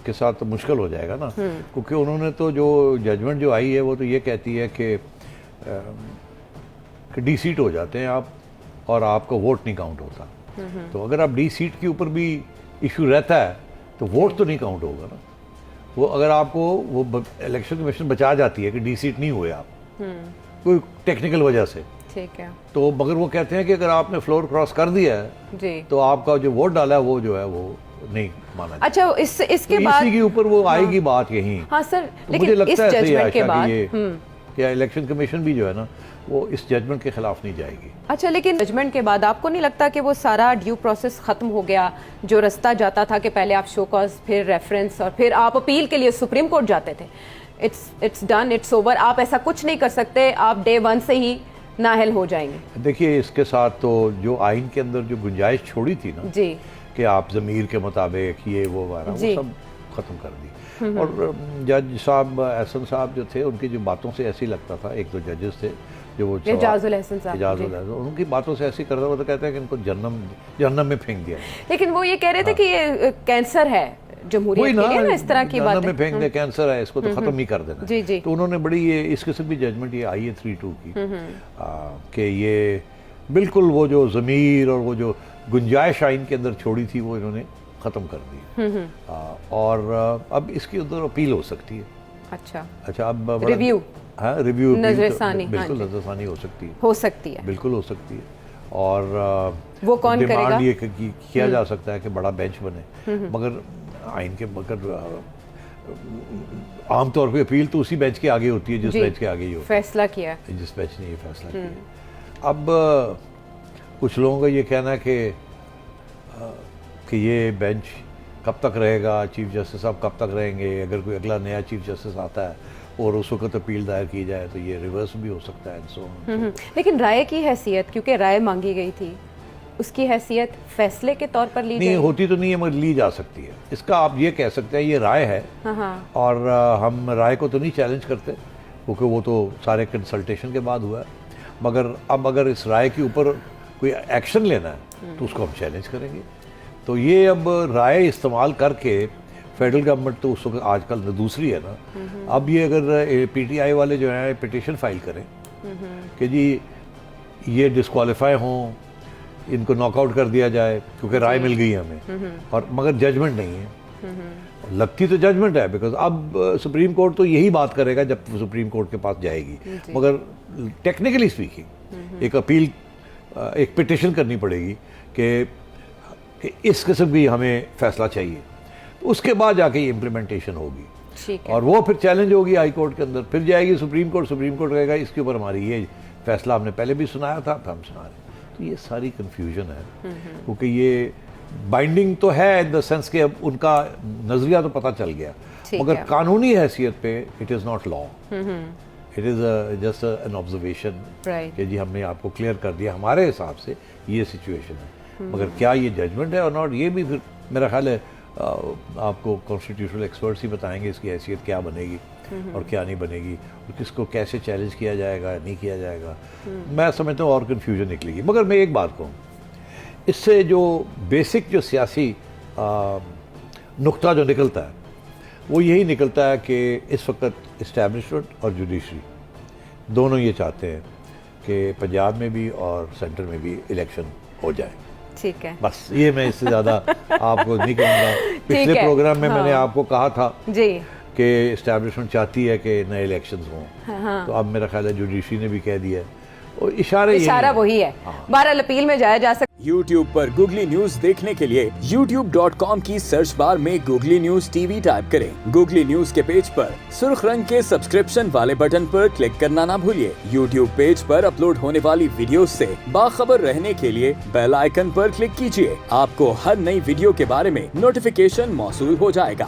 کے ساتھ مشکل ہو جائے گا نا، کیونکہ انہوں نے تو جو ججمنٹ جو آئی ہے وہ تو یہ کہتی ہے کہ ڈی سیٹ ہو جاتے ہیں آپ اور آپ کا ووٹ نہیں کاؤنٹ ہوتا. تو اگر آپ ڈی سیٹ کے اوپر بھی ایشو رہتا ہے تو ووٹ تو نہیں کاؤنٹ ہوگا نا. وہ اگر آپ کو وہ الیکشن کمیشن بچا جاتی ہے کہ ڈی سیٹ نہیں ہوئے آپ کوئی ٹیکنیکل وجہ سے، ٹھیک ہے، تو مگر وہ کہتے ہیں کہ اگر آپ نے فلور کراس کر دیا ہے جی تو آپ کا جو ووٹ ڈالا ہے وہ جو ہے وہ نہیں مانا جائے. اچھا اس کے بعد اسی کے اوپر وہ آئے گی بات یہیں. ہاں سر، مجھے لیکن اس لگتا ہے ججمنٹ کے بعد کہ الیکشن کمیشن بھی جو ہے نا وہ اس ججمنٹ کے خلاف نہیں جائے گی. اچھا، لیکن ججمنٹ کے بعد آپ کو نہیں لگتا کہ وہ سارا ڈیو پروسیس ختم ہو گیا؟ جو رستہ جاتا تھا کہ پہلے آپ شو کاز، پھر ریفرنس، اور پھر آپ اپیل کے لیے سپریم کورٹ جاتے تھے. It's done, it's over. آپ ایسا کچھ نہیں کر سکتے، آپ ڈے 1 سے ہی نااہل ہو جائیں گے. دیکھیے اس کے ساتھ تو جو آئین کے اندر جو گنجائش چھوڑی تھی نا جی کہ آپ ضمیر کے مطابق یہ وہ وغیرہ، وہ جی سب ختم کر دی. اور جج صاحب احسن صاحب جو تھے ان کی جو باتوں سے ایسے ہی لگتا تھا، ایک دو ججز تھے جو وہ اعجاز الحسن صاحب، اعجاز الحسن، ان کی باتوں سے ایسے ہی کرتا، وہ تو کہتے ہیں کہ ان کو جہنم میں پھینک دیا. لیکن وہ یہ کہہ رہے تھے کہ یہ کینسر ہے جمہوریت کے لیے نا، اس طرح کی بات جہنم میں پھینک دیا، کینسر ہے، اس کو تو ختم ہی کر دینا. جی جی تو انہوں نے بڑی یہ اس قسم کی ججمنٹ یہ آئی ہے 3-2 کی کہ یہ بالکل وہ جو ضمیر اور وہ جو گنجائش آئین کے اندر چھوڑی تھی وہ انہوں نے ختم کر دی. اور اب اس کی اندر اپیل ہو سکتی ہے. اچھا اب ریویو، ہاں ریویو، نظر ثانی، بالکل نظر ثانی ہو سکتی ہے، بالکل ہو سکتی ہے. اور وہ کون کرے گا؟ ڈیمانڈ یہ کیا جا سکتا ہے کہ بڑا بینچ بنے، مگر آئین کے مگر عام طور پہ اپیل تو اسی بینچ کے آگے ہوتی ہے جس بینچ کے آگے ہی ہوتا ہے، فیصلہ کیا جس بینچ نے یہ فیصلہ کیا. اب کچھ لوگوں کا یہ کہنا ہے کہ یہ بینچ کب تک رہے گا، چیف جسٹس صاحب کب تک رہیں گے، اگر کوئی اگلا نیا چیف جسٹس آتا ہے اور اس وقت اپیل دائر کی جائے تو یہ ریورس بھی ہو سکتا ہے. لیکن رائے کی حیثیت، کیونکہ رائے مانگی گئی تھی، اس کی حیثیت فیصلے کے طور پر لی نہیں ہوتی تو نہیں ہے، مگر لی جا سکتی ہے. اس کا آپ یہ کہہ سکتے ہیں یہ رائے ہے، اور ہم رائے کو تو نہیں چیلنج کرتے کیونکہ وہ تو سارے کنسلٹیشن کے بعد ہوا ہے. مگر اب اگر اس رائے کے اوپر کوئی ایکشن لینا ہے تو اس کو ہم چیلنج کریں گے. تو یہ اب رائے استعمال کر کے فیڈرل گورنمنٹ تو اس وقت آج کل دوسری ہے نا، اب یہ اگر پی ٹی آئی والے جو ہیں پٹیشن فائل کریں کہ جی یہ ڈسکوالیفائی ہوں، ان کو ناک آؤٹ کر دیا جائے کیونکہ رائے مل گئی ہے ہمیں، اور مگر ججمنٹ نہیں ہے. لگتی تو ججمنٹ ہے بیکاز اب سپریم کورٹ تو یہی بات کرے گا جب سپریم کورٹ کے پاس جائے گی، مگر ٹیکنیکلی اسپیکنگ ایک اپیل، ایک پٹیشن کرنی پڑے گی کہ اس قسم کی ہمیں فیصلہ چاہیے. اس کے بعد جا کے یہ امپلیمنٹیشن ہوگی، اور وہ پھر چیلنج ہوگی ہائی کورٹ کے اندر، پھر جائے گی سپریم کورٹ کہے گا اس کے اوپر ہماری یہ فیصلہ ہم نے پہلے بھی سنایا تھا، ہم سنا رہے ہیں. تو یہ ساری کنفیوژن ہے کیونکہ یہ بائنڈنگ تو ہے ان دا سینس کہ اب ان کا نظریہ تو پتہ چل گیا، مگر قانونی حیثیت پہ it is not law, it is just an observation کہ جی ہم نے آپ کو کلیئر کر دیا ہمارے حساب سے یہ سچویشن ہے. مگر کیا یہ ججمنٹ ہے اور ناٹ، یہ بھی پھر میرا خیال ہے آپ کو کانسٹیٹیوشنل ایکسپرٹس ہی بتائیں گے اس کی حیثیت کیا بنے گی اور کیا نہیں بنے گی، اور کس کو کیسے چیلنج کیا جائے گا نہیں کیا جائے گا. میں سمجھتا ہوں اور کنفیوژن نکلے گی. مگر میں ایک بات کہوں، اس سے جو بیسک جو سیاسی نقطہ جو نکلتا ہے وہ یہی نکلتا ہے کہ اس وقت اسٹیبلشمنٹ اور جوڈیشری دونوں یہ چاہتے ہیں کہ پنجاب میں بھی اور سینٹر میں بھی الیکشن ہو جائے. ٹھیک ہے، بس یہ میں اس سے زیادہ آپ کو نہیں کہوں گا. پچھلے پروگرام میں میں نے آپ کو کہا تھا جی کہ اسٹیبلشمنٹ چاہتی ہے کہ نئے الیکشنز ہوں، تو اب میرا خیال ہے جوڈیشری نے بھی کہہ دیا ہے، اور اشارہ وہی ہے. بہرحال اپیل میں جایا جا سکتا. یوٹیوب پر گوگلی نیوز دیکھنے کے لیے youtube.com کی سرچ بار میں googly news T V type کریں. گوگلی نیوز کے پیج پر سرخ رنگ کے سبسکرپشن والے بٹن پر کلک کرنا نہ بھولیے. یوٹیوب پیج پر اپلوڈ ہونے والی ویڈیوز سے باخبر رہنے کے لیے بیل آئیکن پر کلک کیجیے. آپ کو ہر نئی ویڈیو کے بارے میں نوٹیفیکیشن موصول ہو جائے گا.